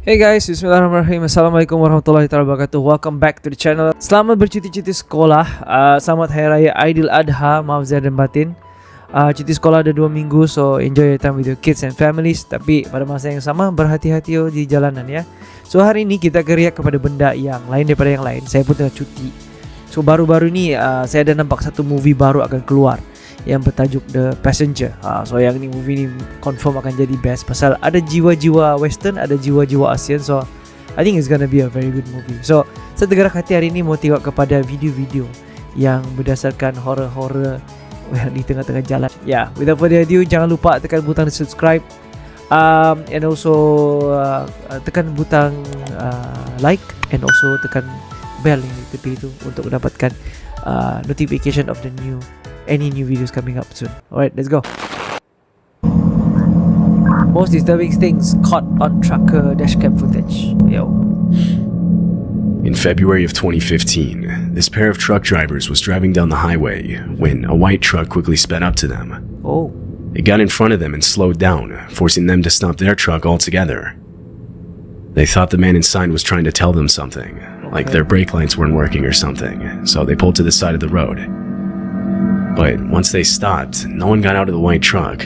Hey guys, bismillahirrahmanirrahim. Assalamualaikum warahmatullahi wabarakatuh. Welcome back to the channel. Selamat bercuti-cuti sekolah. Selamat Hari Raya Aidil Adha. Maaf zahir dan batin. Cuti sekolah ada 2 minggu, so enjoy your time with your kids and families. Tapi pada masa yang sama berhati-hati di jalanan ya. So hari ini kita react kepada benda yang lain daripada yang lain. Saya pun tengah cuti. So baru-baru ini saya ada nampak satu movie baru akan keluar yang bertajuk The Passenger. So yang ni movie ni confirm akan jadi best pasal ada jiwa-jiwa western, ada jiwa-jiwa ASEAN. So I think it's gonna be a very good movie. So saya tergerak hati hari ini mau tengok kepada video-video yang berdasarkan horror-horror di tengah-tengah jalan. Yeah, without further ado, jangan lupa tekan butang subscribe and also tekan butang like and also tekan bell yang di tepi itu untuk mendapatkan notification of any new videos coming up soon. Alright, let's go. Most disturbing things caught on trucker dashcam footage. Yo. In February of 2015, this pair of truck drivers was driving down the highway when a white truck quickly sped up to them. Oh. It got in front of them and slowed down, forcing them to stop their truck altogether. They thought the man inside was trying to tell them something, like their brake lights weren't working or something, so they pulled to the side of the road. But once they stopped, no one got out of the white truck.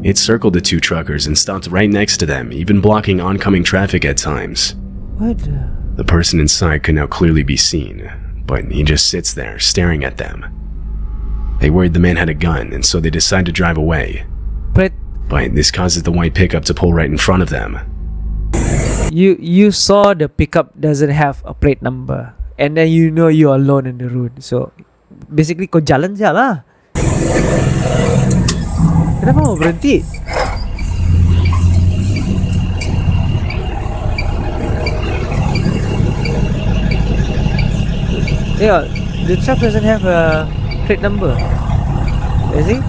It circled the two truckers and stopped right next to them, even blocking oncoming traffic at times. What? The person inside could now clearly be seen, but he just sits there, staring at them. They worried the man had a gun, and so they decide to drive away. But this causes the white pickup to pull right in front of them. you saw the pickup doesn't have a plate number, and then you know you're alone in the road. So basically kau jalan je lah. Kenapa mau berhenti? Yeah, the truck doesn't have a plate number. Is it?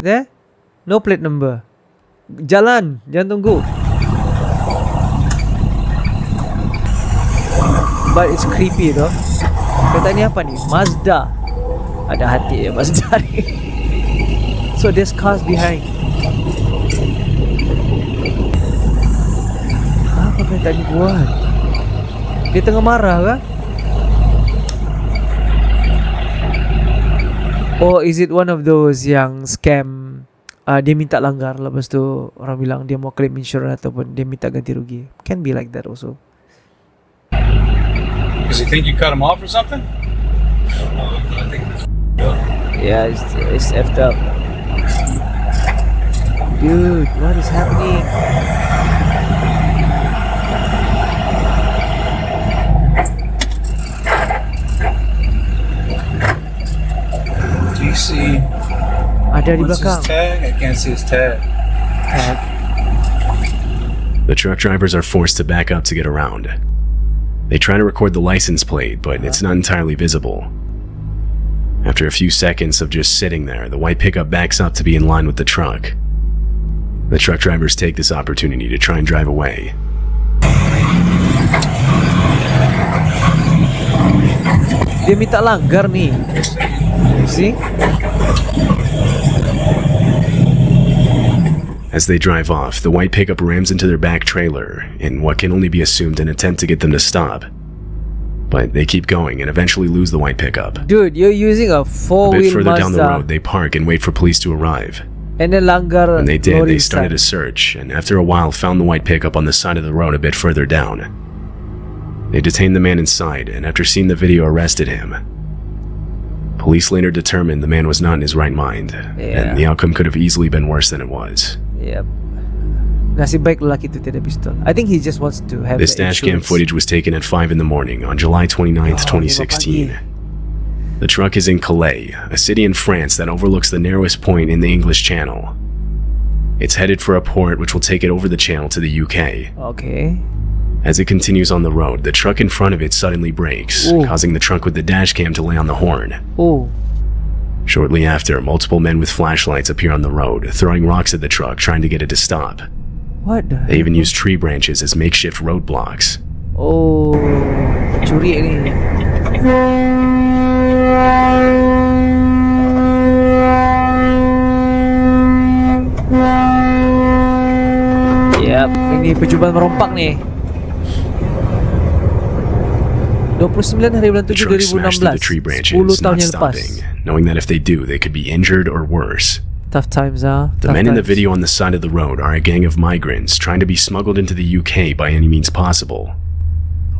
There? No plate number. Jalan, jangan tunggu. But it's creepy though. Kata ni apa ni? Mazda. Ada hati ya Mazda ni. So there's cars behind. Apa kereta ni buat? Dia tengah marah kah? Or is it one of those yang scam, dia minta langgar, lepas tu orang bilang dia mau claim insurance ataupun dia minta ganti rugi. Can be like that also. Does he think you cut him off or something? I think it's Yeah, it's effed up. Dude, what is happening? Do you see? Ada di What's belakang. his tag? I can't see his tag. Tag. The truck drivers are forced to back up to get around. They try to record the license plate, but it's not entirely visible. After a few seconds of just sitting there, the white pickup backs up to be in line with the truck. The truck drivers take this opportunity to try and drive away. Dia minta langgar nih. You see? As they drive off, the white pickup rams into their back trailer in what can only be assumed an attempt to get them to stop. But they keep going and eventually lose the white pickup. Dude, you're using a A bit four-wheel further down the Mazda. road, they park and wait for police to arrive. And then langgar. When they did, lorry they started a inside. search, and after a while found the white pickup on the side of the road a bit further down. They detained the man inside, and after seeing the video, arrested him. Police later determined the man was not in his right mind, Yeah. and the outcome could have easily been worse than it was. Yep. Nasib baik lelaki itu tiada pistol. I think he just wants to have This the dashcam insurance. footage was taken at 5 in the morning on July 29th, 2016. The truck is in Calais, a city in France that overlooks the narrowest point in the English Channel. It's headed for a port which will take it over the channel to the UK. Okay. As it continues on the road, the truck in front of it suddenly brakes, Ooh. causing the truck with the dashcam to lay on the horn. Oh. Shortly after, multiple men with flashlights appear on the road, throwing rocks at the truck, trying to get it to stop. What the They even use tree branches as makeshift roadblocks. Oh, curi ni. Yep, Ini percubaan merompak nih. 29 hari bulan The 7 truck smashed through the 2016. tree 10 branches, tahun not yang lepas. stopping, knowing that if they do, they could be injured or worse. Tough times, The Tough men in the times. video on the side of the road are a gang of migrants trying to be smuggled into the UK by any means possible.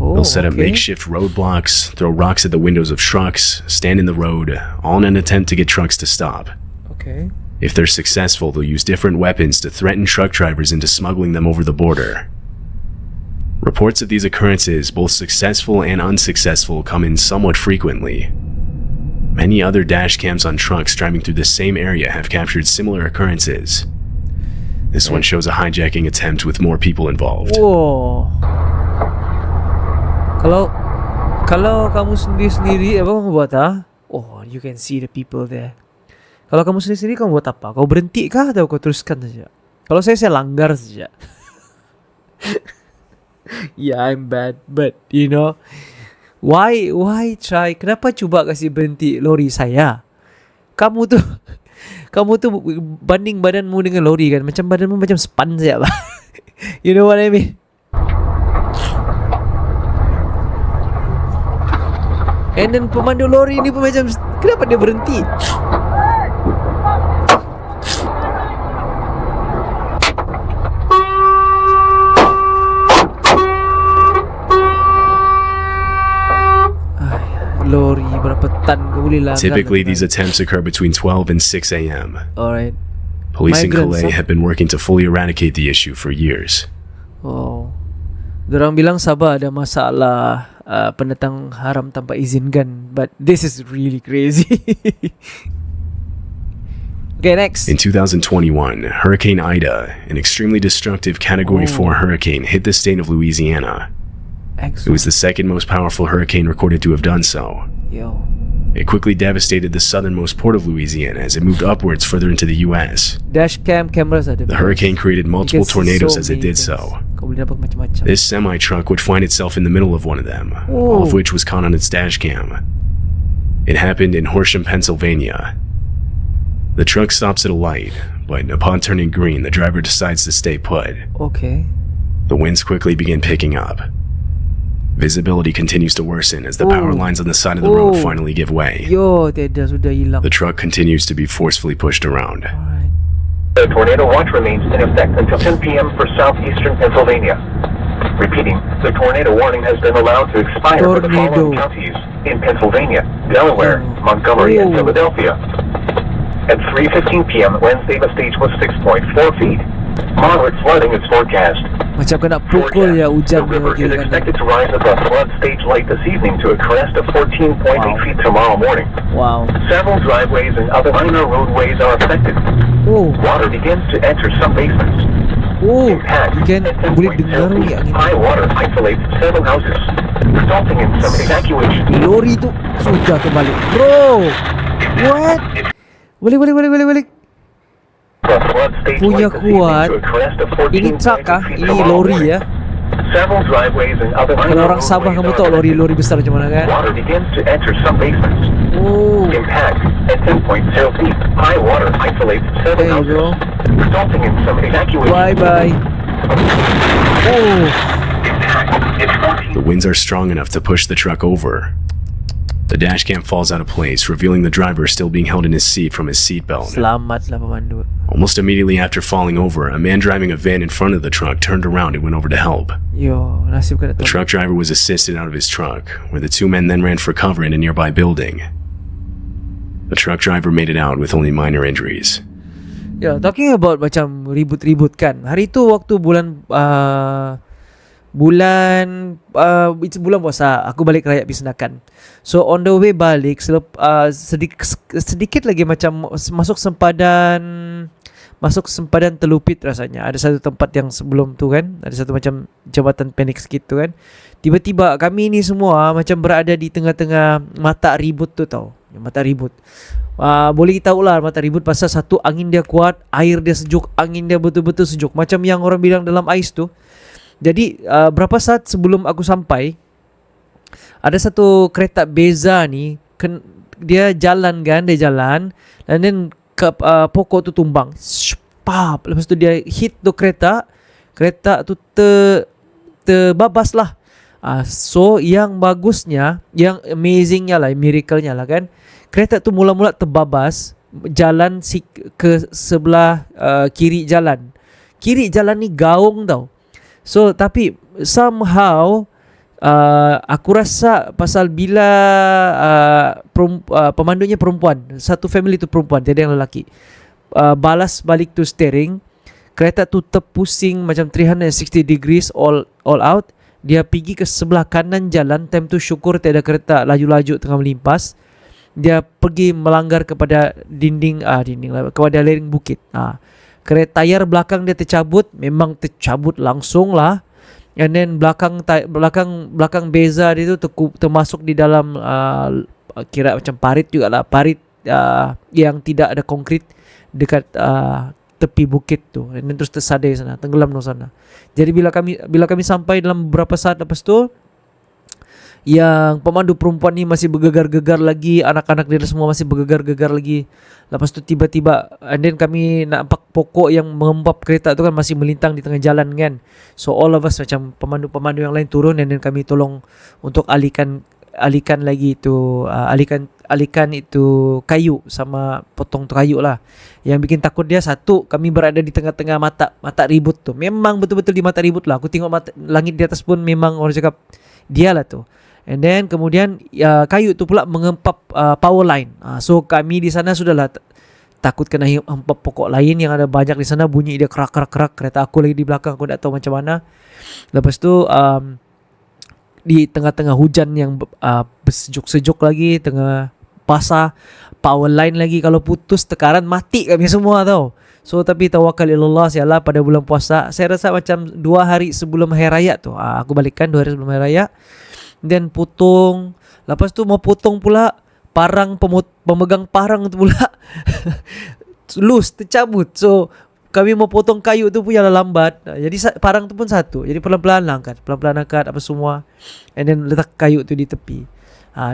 Oh, They'll set up okay. makeshift roadblocks, throw rocks at the windows of trucks, stand in the road, all in an attempt to get trucks to stop. Okay. If they're successful, they'll use different weapons to threaten truck drivers into smuggling them over the border. Reports of these occurrences, both successful and unsuccessful, come in somewhat frequently. Many other dash cams on trucks driving through the same area have captured similar occurrences. This one shows a hijacking attempt with more people involved. Wow. Kalau kamu sendiri apa kamu buat Oh, you can see the people there. Kalau kamu sendiri kamu buat apa? Kau berhenti kah atau kau teruskan saja? Kalau saya langgar saja. Yeah, I'm bad, but you know, why try? Kenapa coba kasih berhenti lori saya? Kamu tuh banding badanmu dengan lori kan, macam badanmu macam span saja lah. You know what I mean? And then pemandu lori ni pun macam, kenapa dia berhenti? Lori berapa tan kau boleh langgar? Typically, these attempts occur between 12 and 6 a.m. Alright. Police in Migrants, Calais huh? have been working to fully eradicate the issue for years. Oh. Diorang bilang Sabah ada masalah pendatang haram tanpa izin kan, but this is really crazy. Okay, next. In 2021, Hurricane Ida, an extremely destructive Category 4 hurricane, hit the state of Louisiana. It was the second most powerful hurricane recorded to have done so. Yo. It quickly devastated the southernmost port of Louisiana as it moved upwards further into the U.S. Dashcam cameras ada. The hurricane created You multiple can see tornadoes so as it many did things. so. Kau boleh dapat macam-macam. This semi-truck would find itself in the middle of one of them, all of Oh. which was caught on its dash cam. It happened in Horsham, Pennsylvania. The truck stops at a light, but upon turning green, the driver decides to stay put. Okay. The winds quickly begin picking up. Visibility continues to worsen as the power Oh. lines on the side of the road Oh. finally give way. Yo, tiada sudah hilang. The truck continues to be forcefully pushed around. Alright. The tornado watch remains in effect until 10 p.m. for southeastern Pennsylvania. Repeating, the tornado warning has been allowed to expire for the Tornado. following counties in Pennsylvania, Delaware, Oh. Montgomery, and Oh. Philadelphia. At 3:15 p.m. Wednesday, the stage was 6.4 feet. Moderate flooding is forecast. Macam kena pukul ya The hujan river is kira kan. expected to rise above flood stage late this evening to a crest of 14.8 Wow. feet tomorrow morning. Wow. Several driveways and other minor roadways are affected. Oh. Water begins to enter some basements. Oh. Impact You can at boleh 10.0 dengar ni feet. angin. High water isolates several houses, resulting in some evacuation. Lori tu sudah terbalik. Bro. What? Balik. The flood stage Punya late this evening kuat. to a crest of Ini 14.8 truck kah? feet Ini tomorrow lori morning. ya. Several driveways and other Kalau minor orang Sabah roadways kamu are tahu affected. lori besar macam mana kan? Water begins to enter some basements. Oh. Impact at 10.0 feet. High water isolates several There you go. houses, resulting in some evacuation. Bye. Oh. Impact at 14. The winds are strong enough to push the truck over. The dashcam falls out of place, revealing the driver still being held in his seat from his seatbelt. Selamatlah pemandu. Almost immediately after falling over, a man driving a van in front of the truck turned around and went over to help. Yo, nasib kena The tahu. truck driver was assisted out of his truck, where the two men then ran for cover in a nearby building. The truck driver made it out with only minor injuries. Ya, talking about macam ribut-ribut kan. Hari tu waktu bulan it's bulan puasa, aku balik Rakyat Pisnakan. So on the way balik sedikit lagi macam masuk sempadan Telupit rasanya. Ada satu tempat yang sebelum tu kan, ada satu macam jambatan pendek sikit tu kan. Tiba-tiba kami ni semua macam berada di tengah-tengah mata ribut tu tau. Mata ribut. Boleh tahu lah mata ribut pasal satu, angin dia kuat, air dia sejuk, angin dia betul-betul sejuk. Macam yang orang bilang dalam ais tu. Jadi berapa saat sebelum aku sampai, ada satu kereta Beza ni dia jalan dan then pokok tu tumbang. Pap, lepas tu dia hit tu kereta, kereta tu terbabas lah. So yang bagusnya, yang amazingnya lah, miracle-nya lah kan, kereta tu mula-mula terbabas jalan ke sebelah kiri jalan. Kiri jalan ni gaung tau. So tapi somehow aku rasa pasal bila pemandunya perempuan, satu family tu perempuan, tiada yang lelaki, balas balik tu steering, kereta tu terpusing macam 360 degrees all out. Dia pergi ke sebelah kanan jalan. Time tu syukur tiada kereta laju-laju tengah melimpas. Dia pergi melanggar kepada dinding kepada lereng bukit. Kereta tayar belakang dia tercabut, memang tercabut langsung lah. And then belakang beza dia tu termasuk di dalam kira macam parit jugalah, parit yang tidak ada konkrit dekat tepi bukit tu. And then terus tersadai sana, tenggelam di sana. Jadi bila kami sampai dalam beberapa saat lepas tu, yang pemandu perempuan ni masih bergegar-gegar lagi, anak-anak dia semua masih bergegar-gegar lagi. Lepas tu tiba-tiba, and then kami nampak pokok yang mengempap kereta tu kan masih melintang di tengah jalan kan. So all of us macam pemandu-pemandu yang lain turun, and then kami tolong untuk alihkan lagi itu alihkan itu kayu, sama potong tu kayu lah. Yang bikin takut dia, satu, kami berada di tengah-tengah mata ribut tu. Memang betul-betul di mata ribut lah. Aku tengok langit di atas pun memang orang cakap dia lah tu. And then kemudian kayu tu pula mengempap power line. So kami di sana sudahlah takut kena hempap pokok lain yang ada banyak di sana, bunyi dia kerak. Kereta aku lagi di belakang, aku tak tahu macam mana. Lepas tu di tengah-tengah hujan yang bersejuk-sejuk lagi, tengah basah, power line lagi, kalau putus tekaran mati kami semua tau. So tapi tawakal ilallah, sialah pada bulan puasa. Saya rasa macam 2 hari sebelum hari raya tu, aku balikkan 2 hari sebelum hari raya. Dan potong. Lepas tu mau potong pula, pemegang parang tu pula loose, tercabut. So kami mau potong kayu tu pun yang lambat. Jadi parang tu pun satu. Jadi pelan-pelan angkat apa semua. And then letak kayu tu di tepi.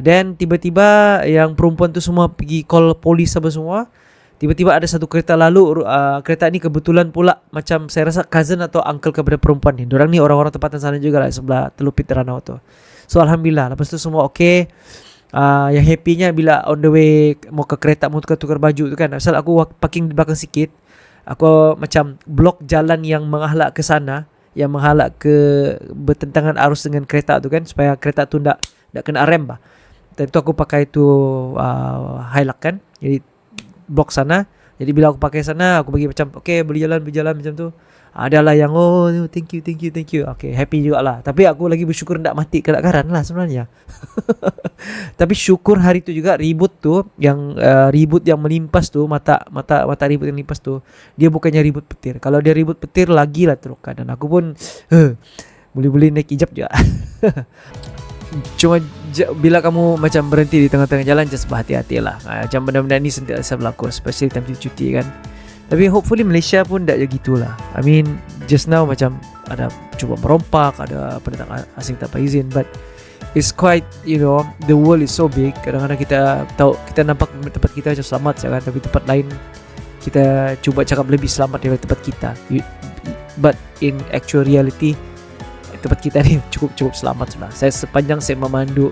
Dan tiba-tiba yang perempuan tu semua pergi call polis apa semua. Tiba-tiba ada satu kereta lalu. Kereta ni kebetulan pula macam saya rasa cousin atau uncle kepada perempuan ni. Diorang ni orang-orang tempatan sana juga lah, sebelah Teluk Teranau tu. So alhamdulillah, lepas tu semua okey. Yang happy-nya bila on the way mau ke kereta, mau tukar baju tu kan, asal aku parking di belakang sikit, aku macam blok jalan yang menghalak ke sana, yang menghalak ke bertentangan arus dengan kereta tu kan, supaya kereta tu tak kena rem bah. Dan tu aku pakai tu highlight kan, jadi blok sana. Jadi bila aku pakai sana, aku bagi macam okay, boleh jalan macam tu. Adalah yang thank you. Okay, happy juga lah. Tapi aku lagi bersyukur tak mati kebakaran lah sebenarnya. Tapi syukur hari tu juga ribut tu, yang ribut yang melimpas tu, mata ribut yang melimpas tu, dia bukannya ribut petir. Kalau dia ribut petir lagi lah terluka. Dan aku pun boleh naik hijab juga. Cuma bila kamu macam berhenti di tengah-tengah jalan, just berhati-hati lah. Macam benda-benda ni sentiasa berlaku, especially time cuti kan. Tapi hopefully Malaysia pun tak gitulah. I mean, just now macam ada cuba merompak, ada pendatang asing tanpa izin, but it's quite, the world is so big. Kadang-kadang kita nampak tempat kita macam selamat kan, tapi tempat lain kita cuba cakap lebih selamat daripada tempat kita. But in actual reality, tempat kita ni cukup selamat sudah. Sepanjang saya memandu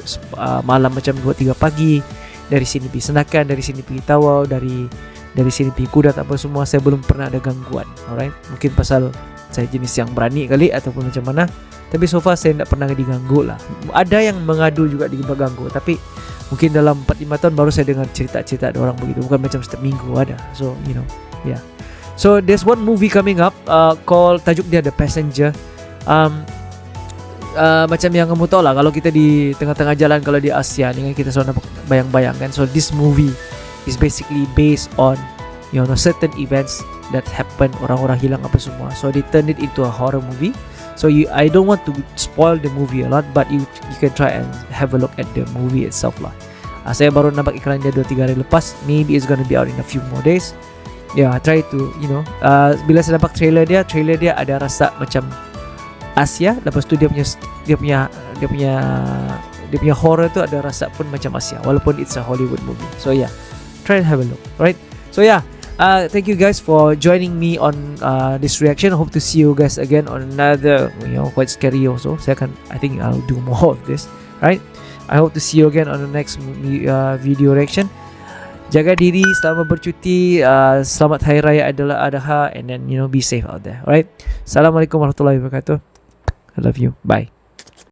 malam macam 2-3 pagi, dari sini pergi Senakan, dari sini pergi Tawau, dari sini pergi Kudat apa semua, saya belum pernah ada gangguan. Alright, mungkin pasal saya jenis yang berani kali ataupun macam mana, tapi so far saya tak pernah diganggu lah. Ada yang mengadu juga diganggu, tapi mungkin dalam 4-5 tahun baru saya dengar cerita-cerita ada orang begitu, bukan macam setiap minggu ada. So yeah. So there's one movie coming up called, tajuk dia The Passenger. Macam yang kamu tahu lah, kalau kita di tengah-tengah jalan, kalau di Asia ni kan, kita selalu nampak bayang-bayang kan. So this movie is basically based on certain events that happen, orang-orang hilang apa semua. So they turned it into a horror movie. So I don't want to spoil the movie a lot, but you can try and have a look at the movie itself lah. Saya baru nampak iklan dia 2-3 hari lepas. Maybe it's gonna be out in a few more days. I try to bila saya nampak trailer dia ada rasa macam Asia. Lepas tu dia punya horror tu ada rasa pun macam Asia, walaupun it's a Hollywood movie. So yeah, try and have a look, right? So yeah, Thank you guys for joining me on this reaction. Hope to see you guys again on another, quite scary also. I think I'll do more of this, right? I hope to see you again on the next video reaction. Jaga diri, selamat bercuti, selamat Hari Raya Idul Adha, and then be safe out there. Alright. Assalamualaikum warahmatullahi wabarakatuh. I love you. Bye.